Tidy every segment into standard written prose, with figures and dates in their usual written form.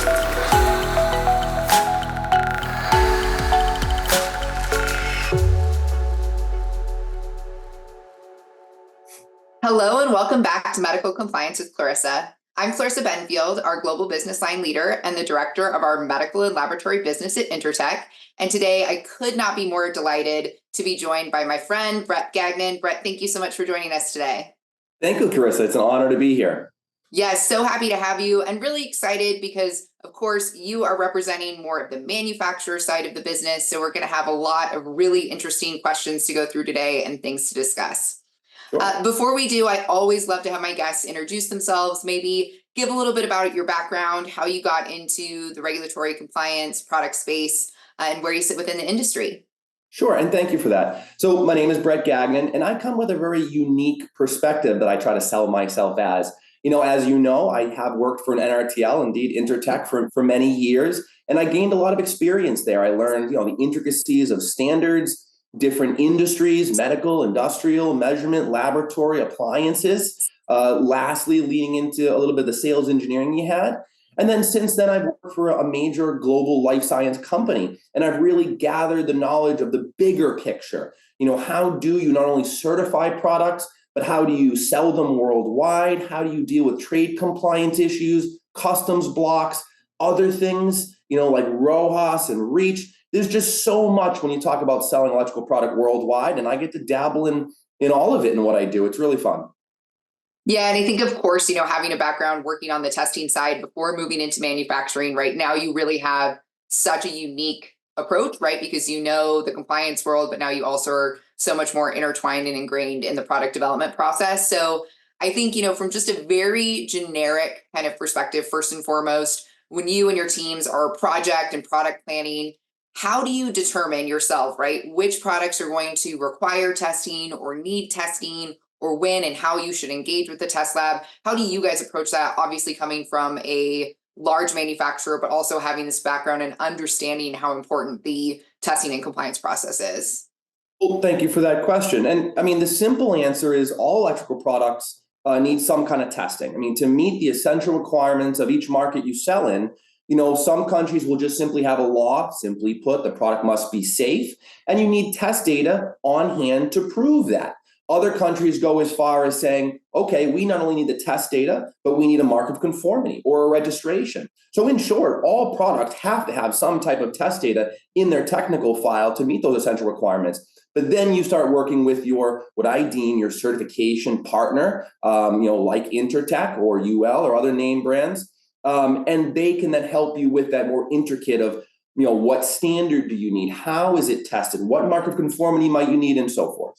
Hello and welcome back to Medical Compliance with Clarissa. I'm Clarissa Benfield, our Global Business Line Leader and the Director of our Medical and Laboratory Business at Intertech. And today I could not be more delighted to be joined by my friend, Brett Gagnon. Brett, thank you so much for joining us today. Thank you, Clarissa. It's an honor to be here. Yes, so happy to have you and really excited because, of course, you are representing more of the manufacturer side of the business. So we're going to have a lot of really interesting questions to go through today and things to discuss. Sure. Before we do, I always love to have my guests introduce themselves, maybe give a little bit about your background, how you got into the regulatory compliance product space, and where you sit within the industry. Sure, and thank you for that. So my name is Brett Gagnon, and I come with a very unique perspective that I try to sell myself as. As you know, I have worked for an NRTL, indeed Intertech, for many years, and I gained a lot of experience there. I learned, the intricacies of standards, different industries, medical, industrial, measurement, laboratory, appliances. Lastly, leading into a little bit of the sales engineering you had. And then since then, I've worked for a major global life science company, and I've really gathered the knowledge of the bigger picture. How do you not only certify products, but how do you sell them worldwide? How do you deal with trade compliance issues, customs blocks, other things, like RoHS and REACH? There's just so much when you talk about selling electrical product worldwide, and I get to dabble in all of it in what I do. It's really fun. Yeah, and I think, of course, having a background working on the testing side before moving into manufacturing, right now you really have such a unique approach, right? Because you know the compliance world, but now you also are so much more intertwined and ingrained in the product development process. So I think, from just a very generic kind of perspective, first and foremost, when you and your teams are project and product planning, how do you determine yourself, right? Which products are going to require testing or need testing, or when and how you should engage with the test lab? How do you guys approach that? Obviously coming from a large manufacturer, but also having this background and understanding how important the testing and compliance process is. Well, thank you for that question. And I mean, the simple answer is all electrical products need some kind of testing. I mean, to meet the essential requirements of each market you sell in, some countries will just simply have a law, simply put, the product must be safe, and you need test data on hand to prove that. Other countries go as far as saying, okay, we not only need the test data, but we need a mark of conformity or a registration. So in short, all products have to have some type of test data in their technical file to meet those essential requirements. But then you start working with what I deem your certification partner, like Intertech or UL or other name brands. And they can then help you with that more intricate of, what standard do you need? How is it tested? What mark of conformity might you need, and so forth.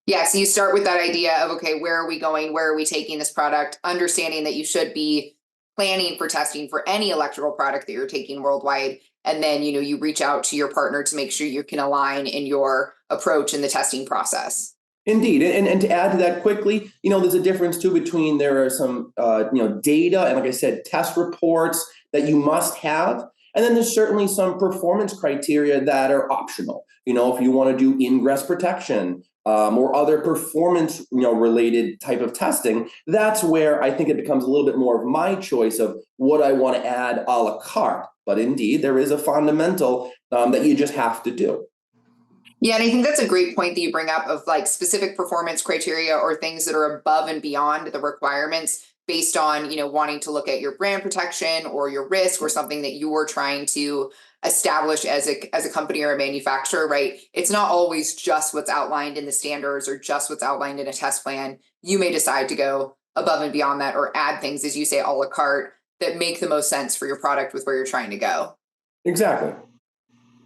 Yeah, so you start with that idea of, okay, where are we going? Where are we taking this product? Understanding that you should be planning for testing for any electrical product that you're taking worldwide. And then, you reach out to your partner to make sure you can align in your approach in the testing process. Indeed. And to add to that quickly, there's a difference too between there are some, data and, like I said, test reports that you must have. And then there's certainly some performance criteria that are optional. If you want to do ingress protection or other performance, related type of testing, that's where I think it becomes a little bit more of my choice of what I want to add a la carte. But indeed, there is a fundamental that you just have to do. Yeah, and I think that's a great point that you bring up of like specific performance criteria or things that are above and beyond the requirements based on, wanting to look at your brand protection or your risk or something that you are trying to establish as a company or a manufacturer, right? It's not always just what's outlined in the standards or just what's outlined in a test plan. You may decide to go above and beyond that or add things, as you say, a la carte that make the most sense for your product with where you're trying to go. Exactly.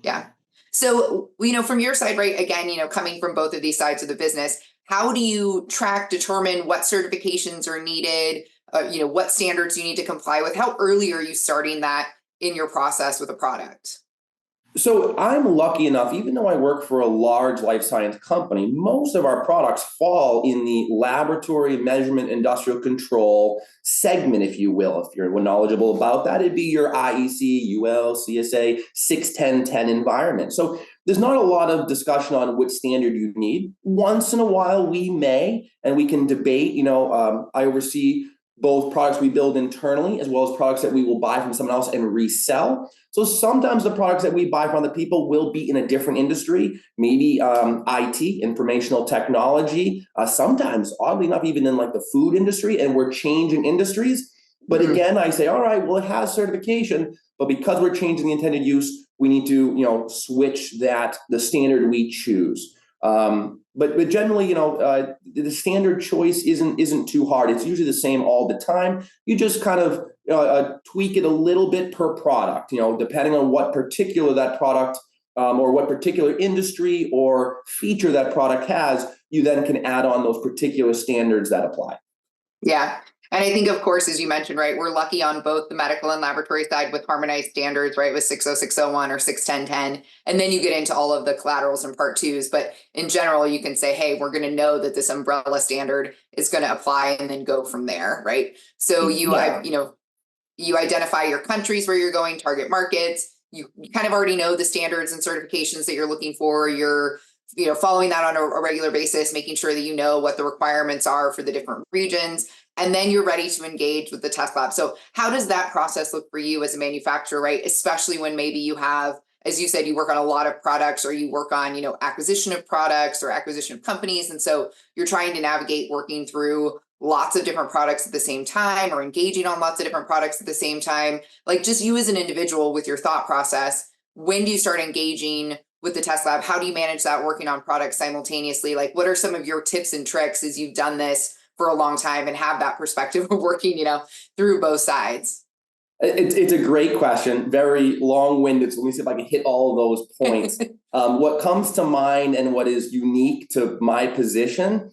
Yeah. So, from your side, right, again, coming from both of these sides of the business, how do you determine what certifications are needed, what standards you need to comply with? How early are you starting that in your process with a product? So I'm lucky enough, even though I work for a large life science company, most of our products fall in the laboratory measurement industrial control segment, if you will. If you're knowledgeable about that, it'd be your IEC, UL, CSA, 61010 environment. So there's not a lot of discussion on which standard you need. Once in a while, we may, and we can debate. I oversee both products we build internally as well as products that we will buy from someone else and resell. So sometimes the products that we buy from other people will be in a different industry, maybe IT, informational technology, sometimes, oddly enough, even in like the food industry, and we're changing industries. But again, I say, all right, well, it has certification, but because we're changing the intended use, we need to, switch the standard we choose. But generally, the standard choice isn't too hard. It's usually the same all the time. You just kind of tweak it a little bit per product, depending on what particular that product or what particular industry or feature that product has. You then can add on those particular standards that apply. Yeah. And I think, of course, as you mentioned, right, we're lucky on both the medical and laboratory side with harmonized standards, right, with 60601 or 61010. And then you get into all of the collaterals and part twos. But in general, you can say, hey, we're going to know that this umbrella standard is going to apply and then go from there, right? So you identify your countries where you're going, target markets. You kind of already know the standards and certifications that you're looking for. You're following that on a regular basis, making sure that you know what the requirements are for the different regions. And then you're ready to engage with the test lab. So how does that process look for you as a manufacturer, right? Especially when maybe you have, as you said, you work on a lot of products, or you work on, acquisition of products or acquisition of companies. And so you're trying to navigate working through lots of different products at the same time, or engaging on lots of different products at the same time. Like, just you as an individual with your thought process, when do you start engaging with the test lab? How do you manage that working on products simultaneously? Like, what are some of your tips and tricks as you've done this for a long time and have that perspective of working, through both sides? It's a great question, very long-winded. So let me see if I can hit all of those points. What comes to mind and what is unique to my position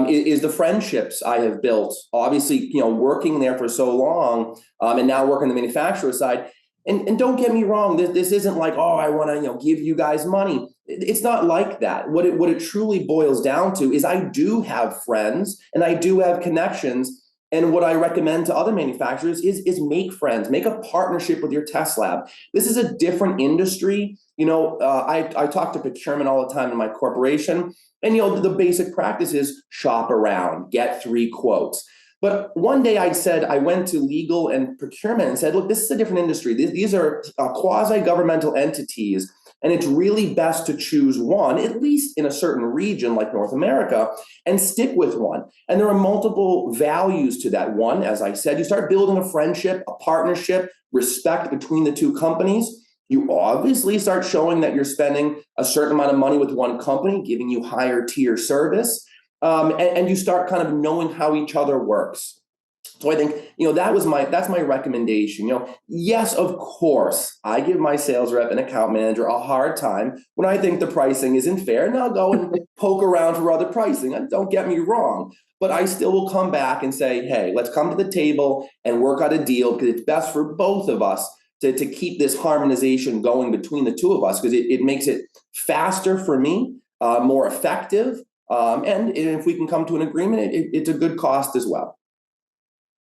is the friendships I have built. Obviously, working there for so long, and now working on the manufacturer side. And don't get me wrong, this isn't like, oh, I want to give you guys money. It's not like that. What it truly boils down to is I do have friends and I do have connections. And what I recommend to other manufacturers is make friends, make a partnership with your test lab. This is a different industry. I talk to procurement all the time in my corporation, and the basic practice is shop around, get 3 quotes. But one day I went to legal and procurement and said, look, this is a different industry. These are quasi-governmental entities, and it's really best to choose one, at least in a certain region like North America, and stick with one. And there are multiple values to that. One, as I said, you start building a friendship, a partnership, respect between the two companies. You obviously start showing that you're spending a certain amount of money with one company, giving you higher tier service. And you start kind of knowing how each other works. So I think, that's my recommendation. Yes, of course, I give my sales rep and account manager a hard time when I think the pricing isn't fair, and I'll go and poke around for other pricing. Don't get me wrong, but I still will come back and say, hey, let's come to the table and work out a deal, because it's best for both of us to keep this harmonization going between the two of us, because it makes it faster for me, more effective. And if we can come to an agreement, it's a good cost as well.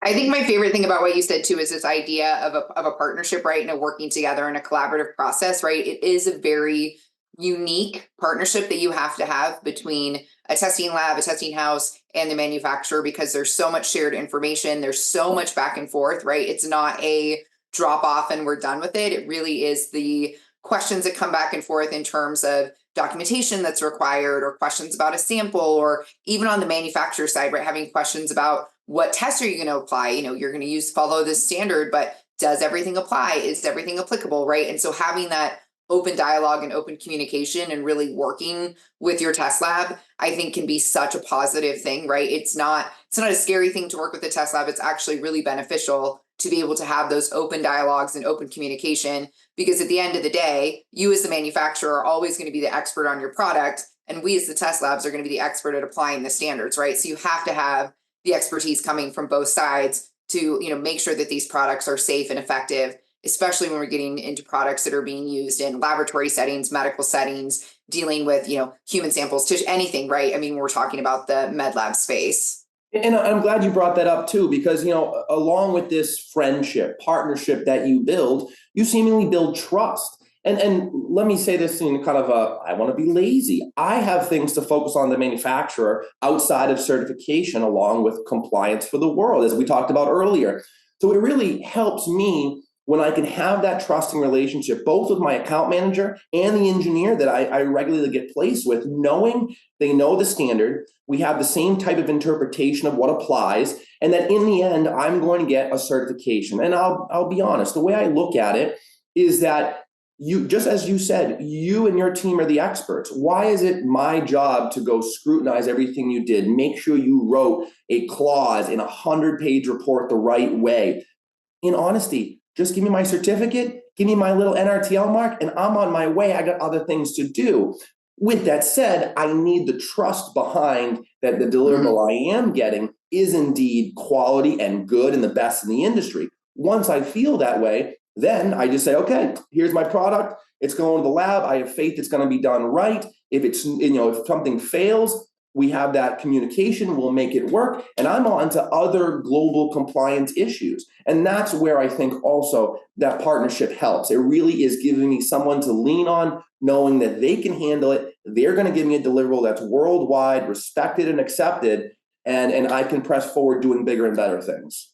I think my favorite thing about what you said too is this idea of a partnership, right? And a working together in a collaborative process, right? It is a very unique partnership that you have to have between a testing lab, a testing house, and the manufacturer, because there's so much shared information. There's so much back and forth, right? It's not a drop off and we're done with it. It really is the questions that come back and forth in terms of documentation that's required, or questions about a sample, or even on the manufacturer side, right? Having questions about what tests are you going to apply? You're going to follow this standard, but does everything apply? Is everything applicable, right? And so having that open dialogue and open communication and really working with your test lab, I think can be such a positive thing, right? It's not a scary thing to work with the test lab. It's actually really beneficial to be able to have those open dialogues and open communication, because at the end of the day, you as the manufacturer are always going to be the expert on your product, and we as the test labs are going to be the expert at applying the standards, right? So you have to have the expertise coming from both sides to make sure that these products are safe and effective, especially when we're getting into products that are being used in laboratory settings, medical settings, dealing with human samples, tissue, anything, right? I mean, we're talking about the med lab space. And I'm glad you brought that up too, because along with this friendship, partnership that you build, you seemingly build trust. And let me say this in kind of I want to be lazy. I have things to focus on the manufacturer outside of certification, along with compliance for the world, as we talked about earlier. So it really helps me when I can have that trusting relationship, both with my account manager and the engineer that I regularly get placed with, knowing they know the standard, we have the same type of interpretation of what applies, and that in the end, I'm going to get a certification. And I'll be honest, the way I look at it is that you, just as you said, you and your team are the experts. Why is it my job to go scrutinize everything you did, make sure you wrote a clause in a 100-page report the right way? In honesty, just give me my certificate, give me my little NRTL mark, and I'm on my way. I got other things to do. With that said, I need the trust behind that the deliverable I am getting is indeed quality and good and the best in the industry. Once I feel that way, then I just say, okay, here's my product. It's going to the lab. I have faith it's going to be done right. If it's, if something fails, we have that communication, we'll make it work. And I'm on to other global compliance issues. And that's where I think also that partnership helps. It really is giving me someone to lean on, knowing that they can handle it. They're going to give me a deliverable that's worldwide, respected and accepted. And I can press forward doing bigger and better things.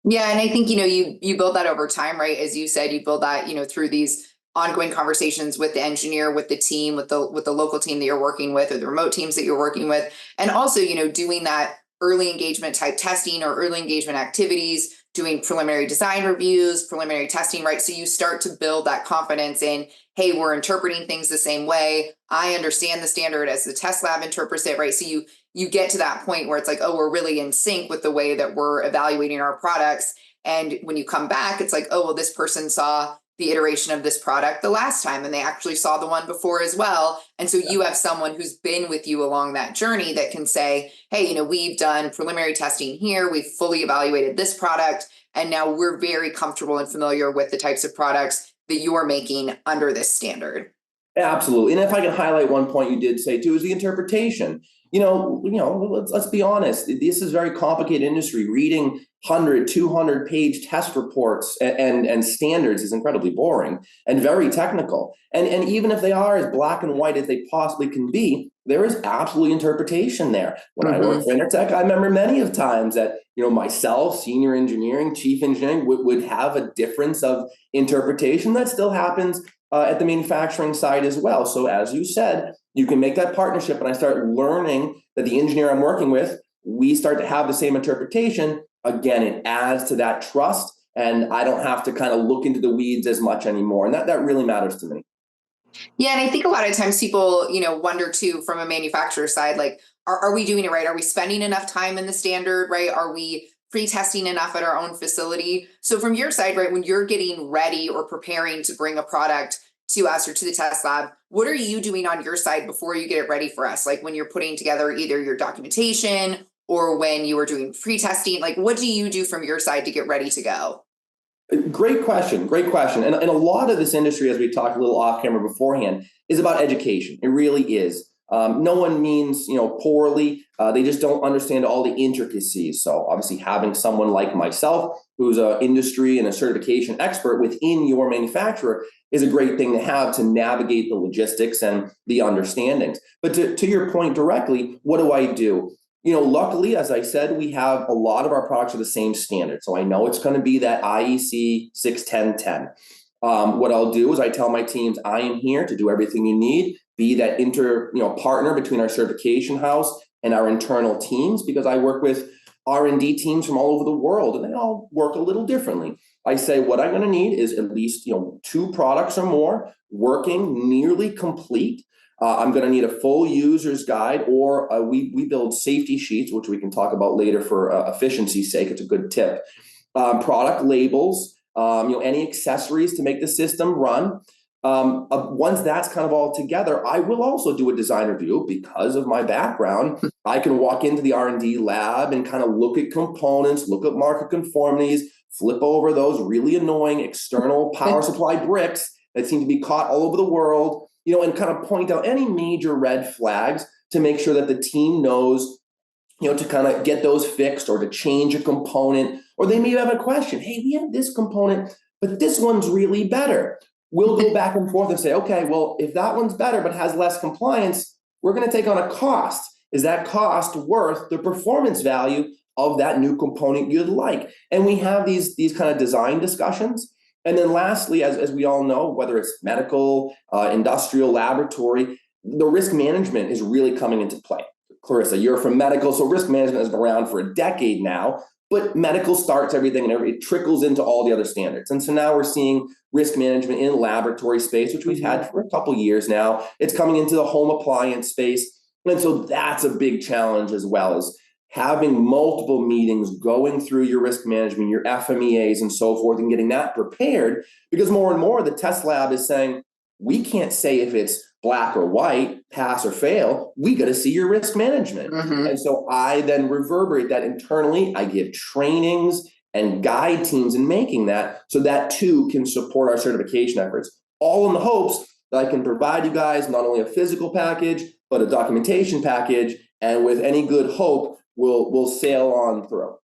Yeah, and I think, you build that over time, right? As you said, you build that, through these ongoing conversations with the engineer, with the team, with the local team that you're working with, or the remote teams that you're working with. And also, doing that early engagement type testing or early engagement activities, doing preliminary design reviews, preliminary testing, right? So you start to build that confidence in, hey, we're interpreting things the same way. I understand the standard as the test lab interprets it, right? So you get to that point where it's like, oh, we're really in sync with the way that we're evaluating our products. And when you come back, it's like, oh, well, this person saw the iteration of this product the last time, and they actually saw the one before as well. And so you have someone who's been with you along that journey that can say, hey, we've done preliminary testing here, we've fully evaluated this product, and now we're very comfortable and familiar with the types of products that you're making under this standard. Absolutely. And if I can highlight one point you did say too, is the interpretation. Let's be honest. This is a very complicated industry. Reading 100, 200-page test reports and standards is incredibly boring and very technical. And even if they are as black and white as they possibly can be, there is absolutely interpretation there. When I worked for Intertech, I remember many of times that, myself, senior engineering, chief engineering would have a difference of interpretation. That still happens at the manufacturing side as well. So as you said, you can make that partnership, and I start learning that the engineer I'm working with, we start to have the same interpretation. Again, it adds to that trust, and I don't have to kind of look into the weeds as much anymore. And that really matters to me. Yeah, and I think a lot of times people, wonder too, from a manufacturer side, like, are we doing it right? Are we spending enough time in the standard, right? Are we pre-testing enough at our own facility? So from your side, right, when you're getting ready or preparing to bring a product to us or to the test lab, what are you doing on your side before you get it ready for us? Like when you're putting together either your documentation or when you are doing pre-testing, like what do you do from your side to get ready to go? Great question. Great question. And a lot of this industry, as we talked a little off camera beforehand, is about education. It really is. No one means, poorly. They just don't understand all the intricacies. So obviously having someone like myself, who's an industry and a certification expert within your manufacturer, is a great thing to have to navigate the logistics and the understandings. But to your point directly, what do I do? Luckily, as I said, we have a lot of our products are the same standard. So I know it's going to be that IEC 61010. What I'll do is I tell my teams, I am here to do everything you need, be that partner between our certification house and our internal teams, because I work with R&D teams from all over the world, and they all work a little differently. I say what I'm going to need is at least 2 products or more working nearly complete. I'm going to need a full user's guide, or we build safety sheets, which we can talk about later for efficiency's sake. It's a good tip. Product labels, any accessories to make the system run. Once that's kind of all together, I will also do a design review because of my background. I can walk into the R&D lab and kind of look at components, look at market conformities, flip over those really annoying external power supply bricks that seem to be caught all over the world, and kind of point out any major red flags to make sure that the team knows, to kind of get those fixed or to change a component, or they may have a question. Hey, we have this component, but this one's really better. we'll go back and forth and say, okay, well, if that one's better but has less compliance, we're going to take on a cost. Is that cost worth the performance value of that new component you'd like? And we have these kind of design discussions. And then lastly, as we all know, whether it's medical, industrial, laboratory, the risk management is really coming into play. Clarissa, you're from medical, so risk management has been around for a decade now, but medical starts everything and it trickles into all the other standards. And so now we're seeing risk management in laboratory space, which we've had for a couple years now. It's coming into the home appliance space. And so that's a big challenge as well, as having multiple meetings, going through your risk management, your FMEAs and so forth, and getting that prepared, because more and more the test lab is saying, we can't say if it's black or white, pass or fail. We got to see your risk management. And so I then reverberate that internally. I give trainings and guide teams in making that, so that too can support our certification efforts, all in the hopes that I can provide you guys not only a physical package, but a documentation package. And with any good hope, we'll sail on through.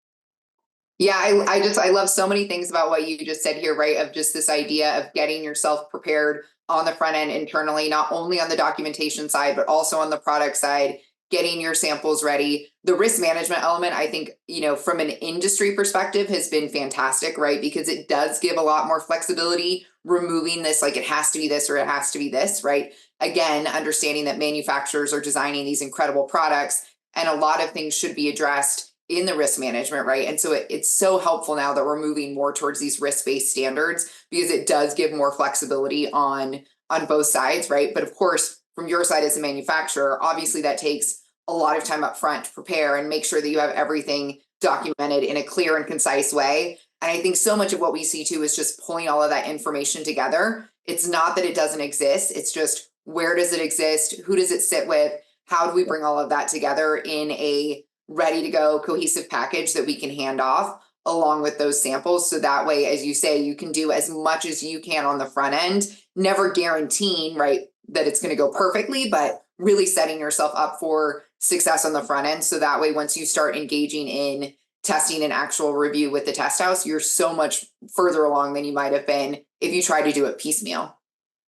Yeah, I love so many things about what you just said here, right? Of just this idea of getting yourself prepared on the front end internally, not only on the documentation side, but also on the product side, getting your samples ready. The risk management element, I think, from an industry perspective has been fantastic, right? Because it does give a lot more flexibility, removing this, like it has to be this or it has to be this, right? Again, understanding that manufacturers are designing these incredible products and a lot of things should be addressed in the risk management, right? And so it's so helpful now that we're moving more towards these risk-based standards, because it does give more flexibility on both sides, right? But of course, from your side as a manufacturer, obviously that takes a lot of time up front to prepare and make sure that you have everything documented in a clear and concise way. And I think so much of what we see too is just pulling all of that information together. It's not that it doesn't exist, it's just, where does it exist? Who does it sit with? How do we bring all of that together in a ready to go cohesive package that we can hand off along with those samples? So that way, as you say, you can do as much as you can on the front end, never guaranteeing, right, that it's going to go perfectly, but really setting yourself up for success on the front end. So that way, once you start engaging in testing and actual review with the test house, you're so much further along than you might have been if you try to do it piecemeal.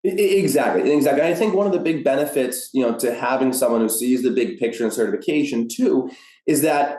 Exactly. I think one of the big benefits, to having someone who sees the big picture in certification too, is that,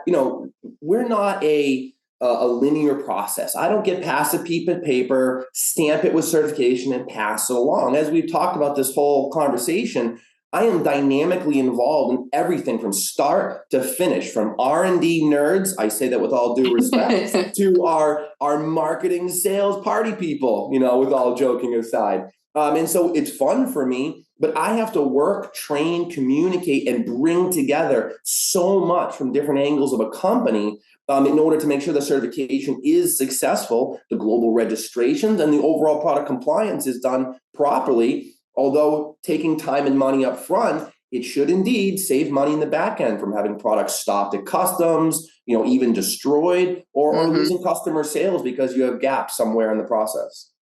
we're not a linear process. I don't get past a piece of paper, stamp it with certification, and pass it along. As we've talked about this whole conversation, I am dynamically involved in everything from start to finish, from R&D nerds, I say that with all due respect, to our marketing sales party people, with all joking aside. And so it's fun for me, but I have to work, train, communicate, and bring together so much from different angles of a company in order to make sure the certification is successful, the global registrations, and the overall product compliance is done properly. Although taking time and money up front, it should indeed save money in the back end from having products stopped at customs, even destroyed, or losing customer sales because you have gaps somewhere in the process.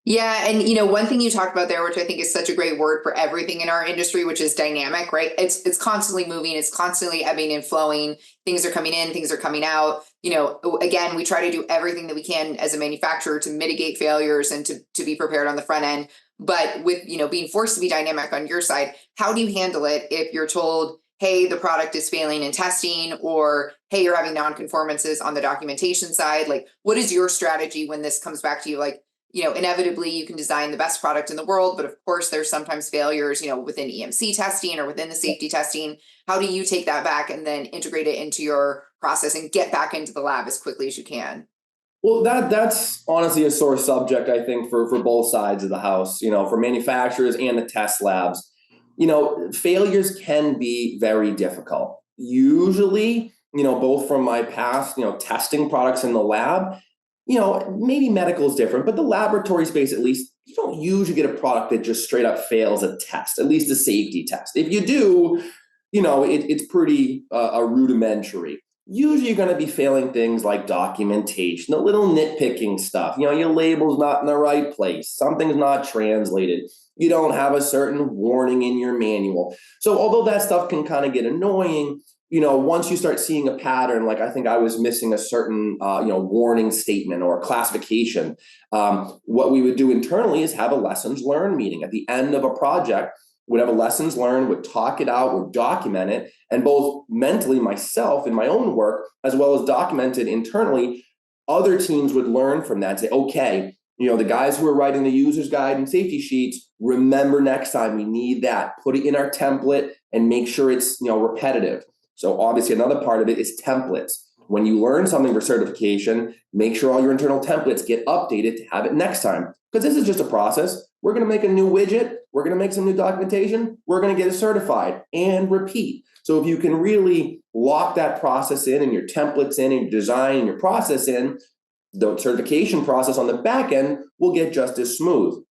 Yeah. And one thing you talked about there, which I think is such a great word for everything in our industry, which is dynamic, right? It's constantly moving, it's constantly ebbing and flowing. Things are coming in, things are coming out. Again, we try to do everything that we can as a manufacturer to mitigate failures and to be prepared on the front end. But with, being forced to be dynamic on your side, how do you handle it if you're told, hey, the product is failing in testing, or hey, you're having non-conformances on the documentation side? Like, what is your strategy when this comes back to you? Like, inevitably you can design the best product in the world, but of course there's sometimes failures, within EMC testing or within the safety testing. How do you take that back and then integrate it into your process and get back into the lab as quickly as you can? Well, that's honestly a sore subject, I think, for both sides of the house, for manufacturers and the test labs. Failures can be very difficult. Usually, both from my past, testing products in the lab, maybe medical is different, but the laboratory space, at least, you don't usually get a product that just straight up fails a test, at least a safety test. If you do, it's pretty rudimentary. Usually you're going to be failing things like documentation, the little nitpicking stuff. Your label's not in the right place. Something's not translated. You don't have a certain warning in your manual. So although that stuff can kind of get annoying, once you start seeing a pattern, like I think I was missing a certain, warning statement or classification, what we would do internally is have a lessons learned meeting at the end of a project. Would have a lessons learned, would talk it out, would document it, and both mentally myself in my own work, as well as documented internally, other teams would learn from that and say, okay, the guys who are writing the user's guide and safety sheets, remember next time we need that, put it in our template and make sure it's, repetitive. So obviously another part of it is templates. When you learn something for certification, make sure all your internal templates get updated to have it next time. Because this is just a process. We're going to make a new widget. We're going to make some new documentation. We're going to get it certified and repeat. So if you can really lock that process in and your templates in and your design and your process in, the certification process on the back end will get just as smooth.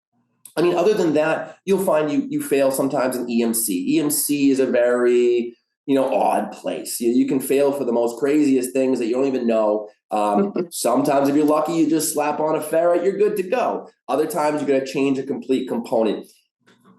I mean, other than that, you'll find you fail sometimes in EMC. EMC is a very odd place. You can fail for the most craziest things that you don't even know. Sometimes if you're lucky, you just slap on a ferrite, you're good to go. Other times you're going to change a complete component.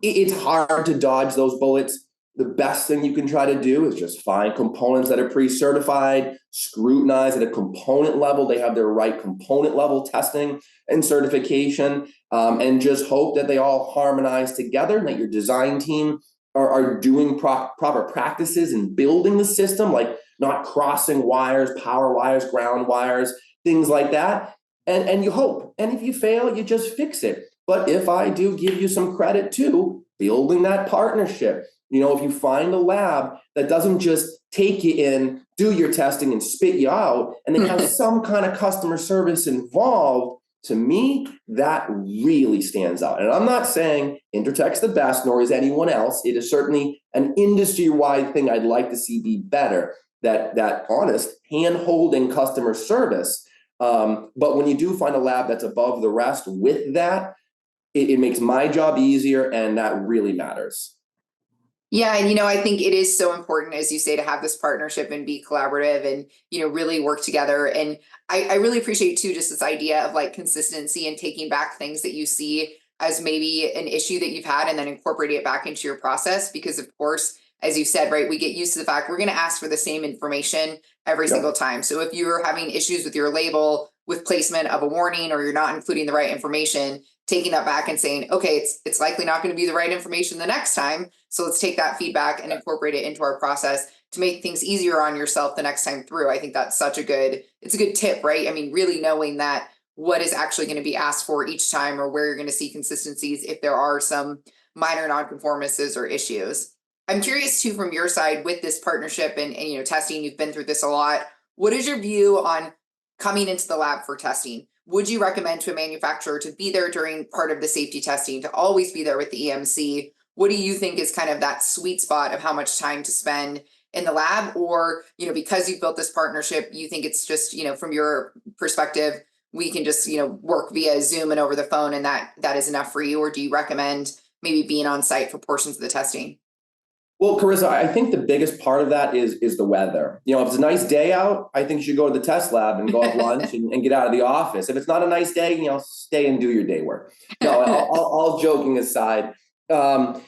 It's hard to dodge those bullets. The best thing you can try to do is just find components that are pre-certified, scrutinize at a component level. They have their right component level testing and certification, and just hope that they all harmonize together and that your design team are doing proper practices in building the system, like not crossing wires, power wires, ground wires, things like that. And you hope. And if you fail, you just fix it. But if I do give you some credit too, building that partnership, if you find a lab that doesn't just take you in, do your testing and spit you out, and they have some kind of customer service involved, to me, that really stands out. And I'm not saying Intertech's the best, nor is anyone else. It is certainly an industry-wide thing I'd like to see be better, that honest hand-holding customer service. But when you do find a lab that's above the rest with that, it makes my job easier, and that really matters. Yeah, and I think it is so important, as you say, to have this partnership and be collaborative and really work together. And I really appreciate too just this idea of like consistency and taking back things that you see as maybe an issue that you've had and then incorporating it back into your process. Because of course, as you said, right, we get used to the fact we're going to ask for the same information every single time. So if you're having issues with your label, with placement of a warning, or you're not including the right information, taking that back and saying, okay, it's likely not going to be the right information the next time. So let's take that feedback and incorporate it into our process to make things easier on yourself the next time through. I think that's it's a good tip, right? I mean, really knowing that what is actually going to be asked for each time, or where you're going to see consistencies if there are some minor nonconformances or issues. I'm curious too, from your side with this partnership and testing, you've been through this a lot. What is your view on coming into the lab for testing? Would you recommend to a manufacturer to be there during part of the safety testing, to always be there with the EMC? What do you think is kind of that sweet spot of how much time to spend in the lab? Or, because you've built this partnership, you think it's just, from your perspective, we can just, work via Zoom and over the phone, and that is enough for you? Or do you recommend maybe being on site for portions of the testing? Well, Clarissa, I think the biggest part of that is the weather. If it's a nice day out, I think you should go to the test lab and go have lunch and get out of the office. If it's not a nice day, stay and do your day work. No, all joking aside, when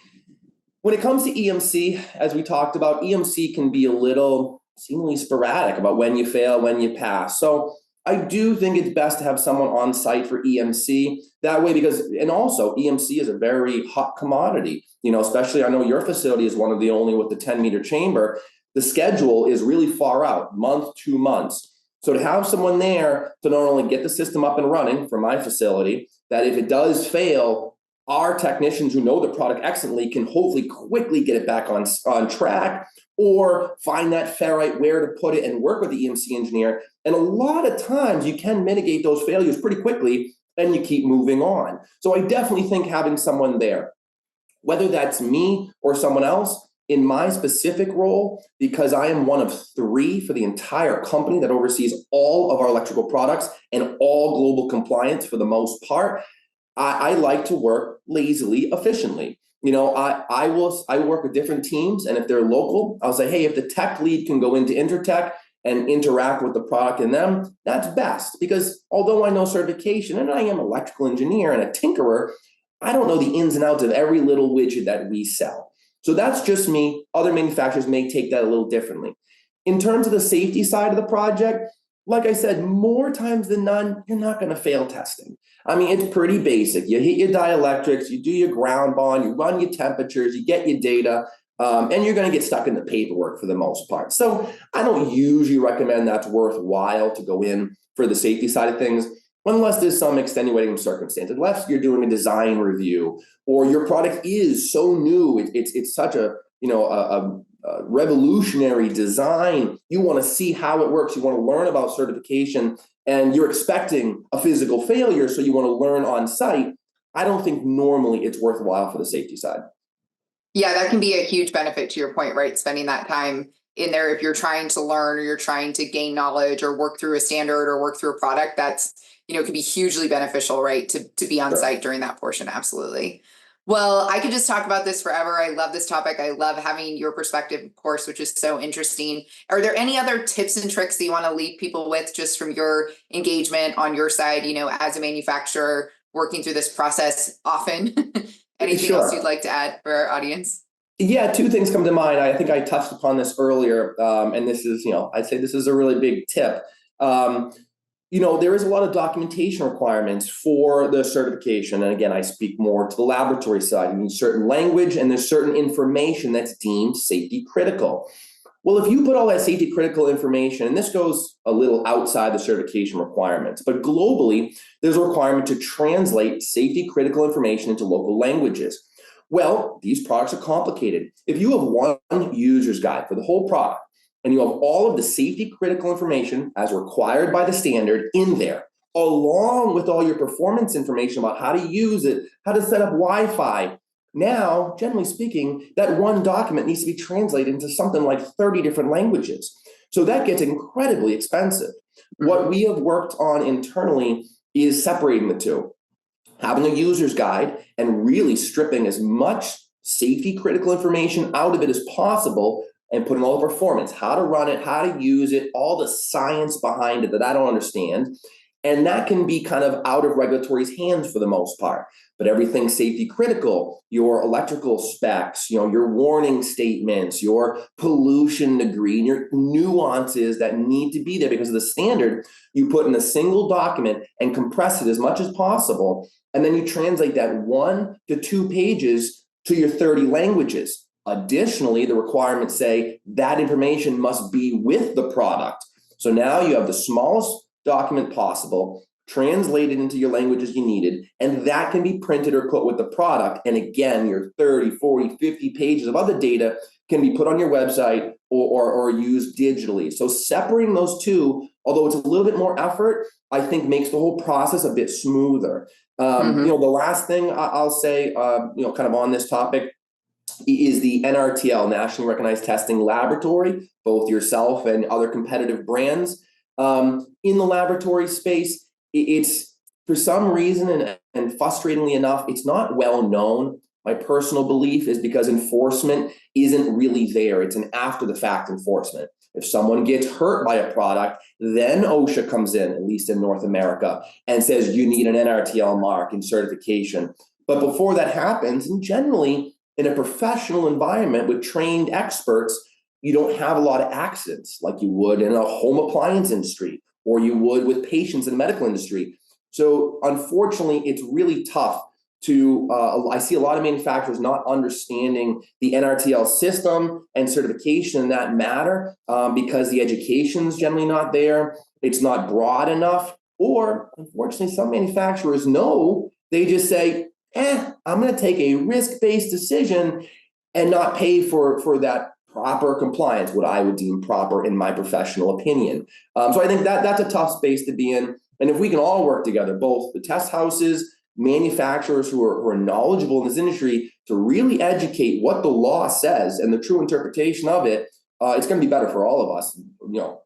it comes to EMC, as we talked about, EMC can be a little seemingly sporadic about when you fail, when you pass. So I do think it's best to have someone on site for EMC that way, and also EMC is a very hot commodity, especially I know your facility is one of the only with the 10-meter chamber. The schedule is really far out, month, 2 months. So to have someone there to not only get the system up and running for my facility, that if it does fail, our technicians who know the product excellently can hopefully quickly get it back on track, or find that ferrite where to put it and work with the EMC engineer. And a lot of times you can mitigate those failures pretty quickly and you keep moving on. So I definitely think having someone there, whether that's me or someone else, in my specific role, because I am one of 3 for the entire company that oversees all of our electrical products and all global compliance for the most part, I like to work lazily, efficiently. I work with different teams, and if they're local, I'll say, hey, if the tech lead can go into Intertech and interact with the product in them, that's best. Because although I know certification and I am an electrical engineer and a tinkerer, I don't know the ins and outs of every little widget that we sell. So that's just me. Other manufacturers may take that a little differently. In terms of the safety side of the project, like I said, more times than none, you're not going to fail testing. I mean, it's pretty basic. You hit your dielectrics, you do your ground bond, you run your temperatures, you get your data, and you're going to get stuck in the paperwork for the most part. So I don't usually recommend that's worthwhile to go in for the safety side of things, unless there's some extenuating circumstance, unless you're doing a design review or your product is so new, it's such a revolutionary design. You want to see how it works. You want to learn about certification, and you're expecting a physical failure, so you want to learn on site. I don't think normally it's worthwhile for the safety side. Yeah, that can be a huge benefit to your point, right? Spending that time in there if you're trying to learn or you're trying to gain knowledge or work through a standard or work through a product, that's, could be hugely beneficial, right? To be on site during that portion. Absolutely. Well, I could just talk about this forever. I love this topic. I love having your perspective, of course, which is so interesting. Are there any other tips and tricks that you want to leave people with just from your engagement on your side, as a manufacturer working through this process often? Anything else you'd like to add for our audience? Yeah, two things come to mind. I think I touched upon this earlier, and this is, I'd say this is a really big tip. There is a lot of documentation requirements for the certification. And again, I speak more to the laboratory side. You need certain language and there's certain information that's deemed safety critical. Well, if you put all that safety critical information, and this goes a little outside the certification requirements, but globally, there's a requirement to translate safety critical information into local languages. Well, these products are complicated. If you have one user's guide for the whole product, and you have all of the safety critical information as required by the standard in there, along with all your performance information about how to use it, how to set up Wi-Fi. Now, generally speaking, that one document needs to be translated into something like 30 different languages. So that gets incredibly expensive. What we have worked on internally is separating the two, having a user's guide and really stripping as much safety critical information out of it as possible and putting all the performance, how to run it, how to use it, all the science behind it that I don't understand. And that can be kind of out of regulatory's hands for the most part. But everything safety critical, your electrical specs, your warning statements, your pollution degree, and your nuances that need to be there because of the standard, you put in a single document and compress it as much as possible. And then you translate that 1 to 2 pages to your 30 languages. Additionally, the requirements say that information must be with the product. So now you have the smallest document possible, translated into your languages you needed, and that can be printed or put with the product. And again, your 30, 40, 50 pages of other data can be put on your website or used digitally. So separating those two, although it's a little bit more effort, I think makes the whole process a bit smoother. The last thing I'll say, kind of on this topic, is the NRTL, Nationally Recognized Testing Laboratory, both yourself and other competitive brands. In the laboratory space, it's for some reason, and frustratingly enough, it's not well known. My personal belief is because enforcement isn't really there. It's an after the fact enforcement. If someone gets hurt by a product, then OSHA comes in, at least in North America, and says you need an NRTL mark and certification. But before that happens, and generally, in a professional environment with trained experts, you don't have a lot of accidents like you would in a home appliance industry or you would with patients in the medical industry. So unfortunately, it's really tough to, I see a lot of manufacturers not understanding the NRTL system and certification in that matter because the education's generally not there. It's not broad enough, or unfortunately, some manufacturers know, they just say, I'm going to take a risk-based decision and not pay for that proper compliance, what I would deem proper in my professional opinion. So I think that's a tough space to be in. And if we can all work together, both the test houses, manufacturers who are knowledgeable in this industry, to really educate what the law says and the true interpretation of it, it's going to be better for all of us.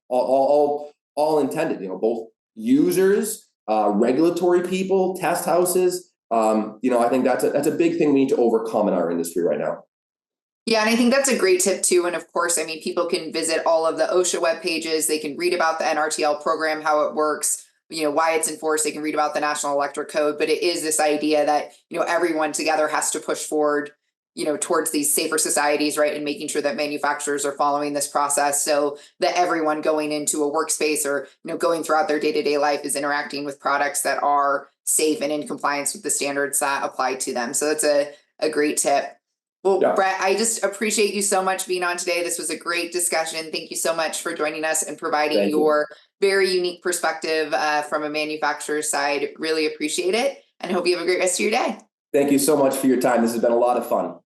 All intended. Both users, regulatory people, test houses. I think that's a big thing we need to overcome in our industry right now. Yeah, and I think that's a great tip too. And of course, I mean, people can visit all of the OSHA web pages. They can read about the NRTL program, how it works, why it's enforced. They can read about the National Electric Code. But it is this idea that, everyone together has to push forward towards these safer societies, right? And making sure that manufacturers are following this process so that everyone going into a workspace or, going throughout their day-to-day life is interacting with products that are safe and in compliance with the standards that apply to them. So that's a great tip. Well, Yeah. Brett, I just appreciate you so much being on today. This was a great discussion. Thank you so much for joining us and providing Thank you. your very unique perspective from a manufacturer's side. Really appreciate it, and hope you have a great rest of your day. Thank you so much for your time. This has been a lot of fun.